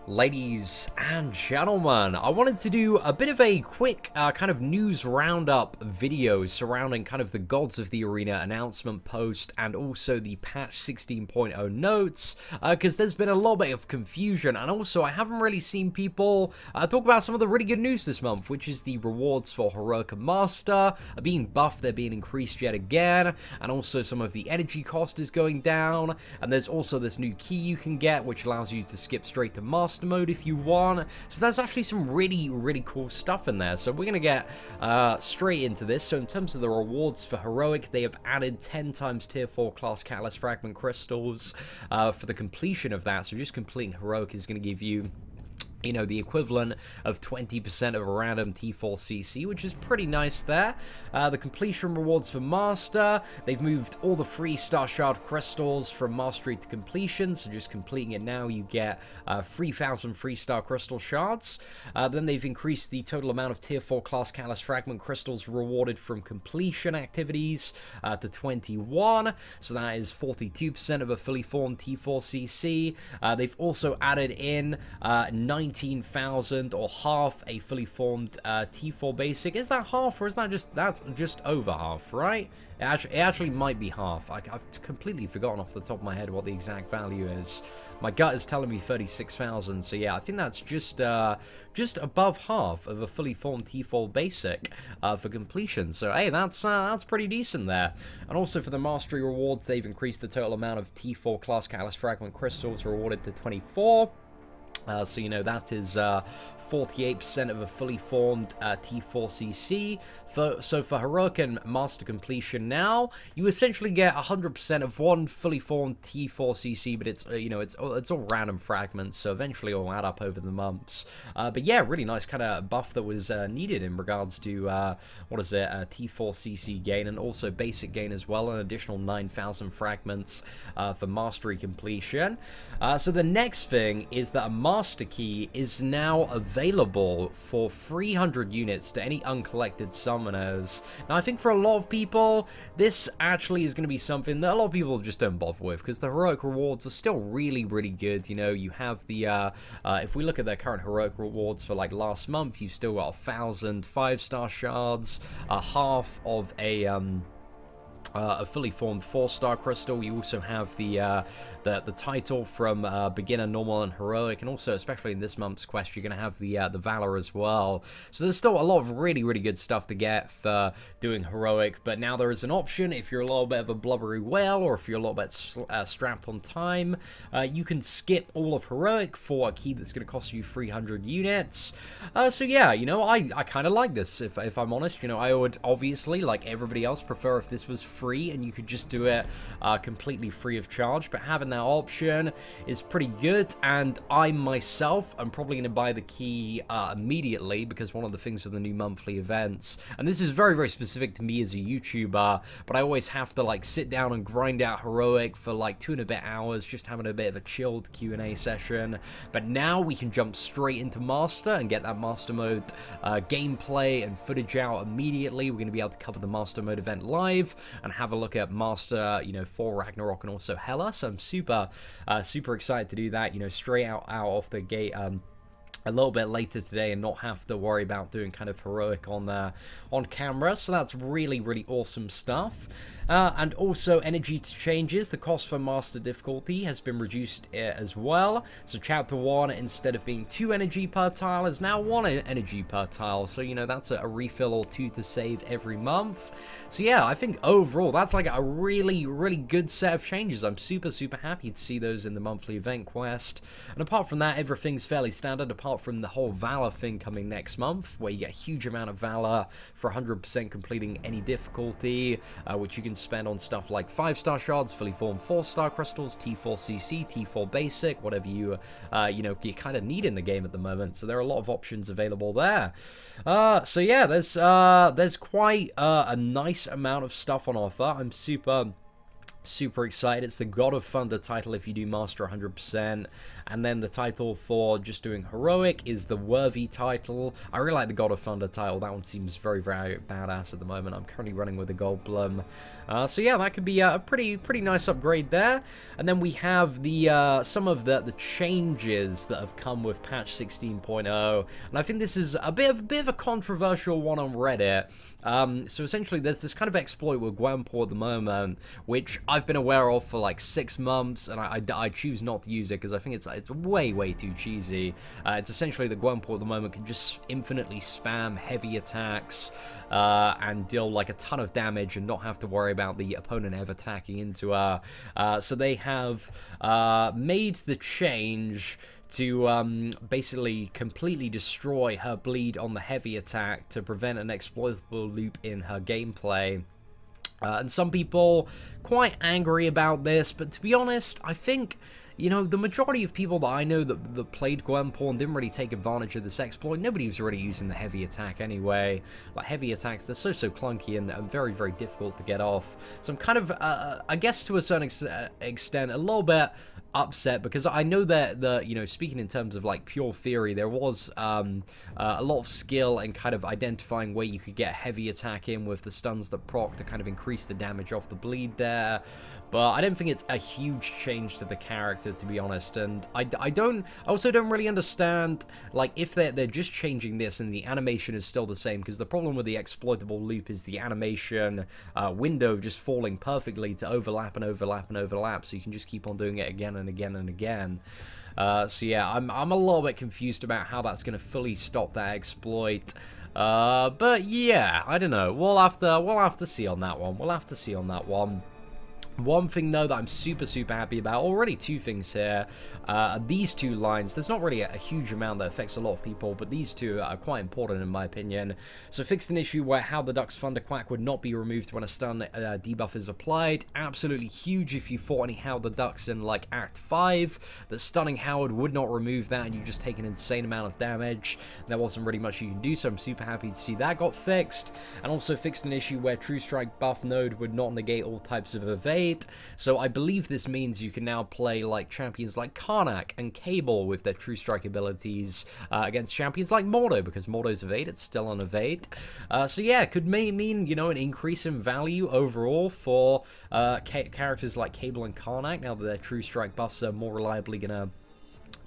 Ladies and gentlemen, I wanted to do a bit of a quick kind of news roundup video surrounding kind of the Gods of the Arena announcement post and also the patch 16.0 notes, because there's been a little bit of confusion, and also I haven't really seen people talk about some of the really good news this month, which is the rewards for Heroic and Master are being buffed, they're being increased yet again, and also some of the energy cost is going down, and there's also this new key you can get which allows you to skip straight to Master mode if you want. So there's actually some really cool stuff in there. So we're gonna get straight into this. So in terms of the rewards for Heroic, they have added 10 times tier 4 class Catalyst Fragment Crystals for the completion of that. So just completing Heroic is going to give you, you know, the equivalent of 20% of a random T4 CC, which is pretty nice there. The completion rewards for Master, they've moved all the free Star Shard Crystals from Mastery to completion, so just completing it now you get 3,000 free Star Crystal Shards. Then they've increased the total amount of Tier 4 class Catalyst Fragment Crystals rewarded from completion activities to 21, so that is 42% of a fully formed T4 CC. They've also added in 19,000 or half a fully formed T4 basic. Is that half, or is that that's just over half, right? It actually might be half. I've completely forgotten off the top of my head what the exact value is. My gut is telling me 36,000, so yeah, I think that's just above half of a fully formed T4 basic for completion. So hey, that's pretty decent there. And also for the Mastery rewards, they've increased the total amount of T4 class Catalyst Fragment Crystals rewarded to 24. So, you know, that is 48% of a fully formed T4 CC. So for Heroic and Master completion now, you essentially get 100% of one fully formed T4 CC, but it's, you know, it's all random fragments, so eventually it'll add up over the months. But yeah, really nice kind of buff that was needed in regards to, what is it, T4 CC gain, and also basic gain as well, an additional 9,000 fragments for Mastery completion. So the next thing is that a Master Key is now available for 300 units to any uncollected summoners. Now, I think for a lot of people, this actually is going to be something that a lot of people just don't bother with, because the Heroic rewards are still really good. You know, you have the, if we look at their current Heroic rewards for, like, last month, you've still got 1,000 5-star shards, half of a fully formed 4-star crystal. You also have the title from beginner, normal, and heroic, and also especially in this month's quest you're going to have the valor as well. So there's still a lot of really good stuff to get for doing heroic, but now there is an option if you're a little bit of a blubbery whale, or if you're a little bit strapped on time. You can skip all of heroic for a key that's going to cost you 300 units. So yeah, you know, I kind of like this, if I'm honest. You know, I would obviously, like everybody else, prefer if this was free and you could just do it completely free of charge, but having that option is pretty good. And I myself am probably going to buy the key immediately, because one of the things with the new monthly events, and this is very specific to me as a YouTuber, but I always have to like sit down and grind out heroic for like 2 and a bit hours, just having a bit of a chilled Q&A session. But now we can jump straight into Master and get that Master mode gameplay and footage out immediately. We're going to be able to cover the Master mode event live and have a look at Master, you know, for Ragnarok and also Hela. So I'm super excited to do that, you know, straight out off the gate a little bit later today, and not have to worry about doing kind of heroic on camera. So that's really awesome stuff. And also energy changes. The cost for Master difficulty has been reduced as well. So Chapter 1, instead of being 2 energy per tile, is now 1 energy per tile. So, you know, that's a refill or 2 to save every month. So yeah, I think overall that's like a really good set of changes. I'm super happy to see those in the monthly event quest. And apart from that, everything's fairly standard, apart from the whole Valor thing coming next month, where you get a huge amount of Valor for 100% completing any difficulty, which you can spend on stuff like 5-star shards, fully formed 4-star crystals, T4 CC, T4 basic, whatever you you kind of need in the game at the moment. So there are a lot of options available there. So yeah, there's quite a nice amount of stuff on offer. I'm super excited. It's the God of Thunder title if you do Master 100%, And then the title for just doing heroic is the Worthy title. I really like the God of Thunder title. That one seems very, very badass at the moment. I'm currently running with the Goldblum. So yeah, that could be a pretty nice upgrade there. And then we have the some of the changes that have come with patch 16.0, and I think this is a bit of a controversial one on Reddit. So essentially there's this kind of exploit with Gwenpool at the moment, which I've been aware of for like 6 months, and I choose not to use it because I think it's way too cheesy. It's essentially that Gwenpool at the moment can just infinitely spam heavy attacks and deal like a ton of damage and not have to worry about the opponent ever attacking into her. So they have made the change to basically completely destroy her bleed on the heavy attack to prevent an exploitable loop in her gameplay. And some people quite angry about this, but to be honest, I think, you know, the majority of people that I know that played Gwenpool and didn't really take advantage of this exploit, nobody was really using the heavy attack anyway. Like, heavy attacks, they're so clunky and very difficult to get off. So I'm kind of, I guess to a certain extent, a little bit upset, because I know that you know, speaking in terms of like pure theory, there was a lot of skill in kind of identifying where you could get a heavy attack in with the stuns that proc to kind of increase the damage off the bleed there. But I don't think it's a huge change to the character, to be honest, and I also don't really understand, like, if they're just changing this and the animation is still the same, because the problem with the exploitable loop is the animation window just falling perfectly to overlap and overlap and overlap, so you can just keep on doing it again and again and again. So yeah, I'm a little bit confused about how that's going to fully stop that exploit. But yeah, I don't know. We'll have to see on that one. We'll have to see on that one. One thing, though, that I'm super happy about, already 2 things here, these 2 lines. There's not really a huge amount that affects a lot of people, but these 2 are quite important in my opinion. So fixed an issue where How the Duck's Thunderquack would not be removed when a stun debuff is applied. Absolutely huge if you fought any How the Ducks in like Act 5. That stunning Howard would not remove that, and you just take an insane amount of damage. There wasn't really much you can do, so I'm super happy to see that got fixed. And also fixed an issue where True Strike buff node would not negate all types of evade. So I believe this means you can now play like champions like Karnak and Cable with their True Strike abilities against champions like Mordo, because Mordo's evade, it's still on evade. So yeah, could mean, you know, an increase in value overall for characters like Cable and Karnak, now that their True Strike buffs are more reliably gonna,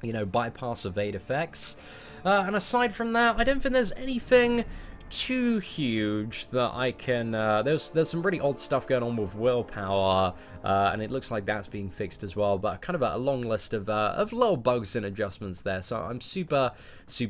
you know, bypass evade effects. And aside from that, I don't think there's anything too huge that I can, there's some really odd stuff going on with willpower, and it looks like that's being fixed as well, but kind of a long list of little bugs and adjustments there, so I'm super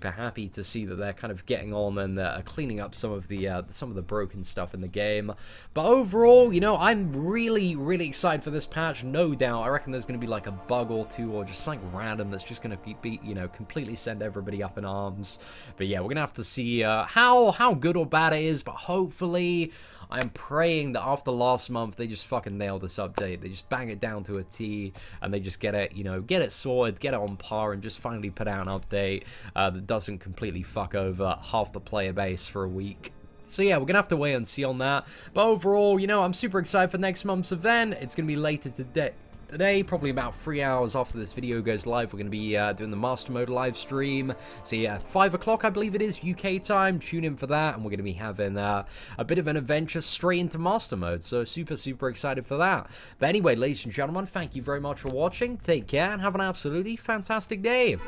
happy to see that they're kind of getting on and cleaning up some of the broken stuff in the game. But overall, you know, I'm really excited for this patch, no doubt. I reckon there's going to be like a bug or 2 or just something random that's just going to be, you know, completely send everybody up in arms. But yeah, we're going to have to see how good or bad it is, but hopefully, I'm praying that after last month, they just fucking nail this update. They just bang it down to a T, and they just get it, you know, get it sorted, get it on par, and just finally put out an update that doesn't completely fuck over half the player base for a week. So yeah, we're going to have to wait and see on that. But overall, you know, I'm super excited for next month's event. It's going to be later today, probably about 3 hours after this video goes live. We're going to be doing the Master Mode live stream. So yeah, 5 o'clock I believe it is, UK time. Tune in for that, and we're going to be having a bit of an adventure straight into Master Mode. So super excited for that. But anyway, ladies and gentlemen, thank you very much for watching. Take care and have an absolutely fantastic day.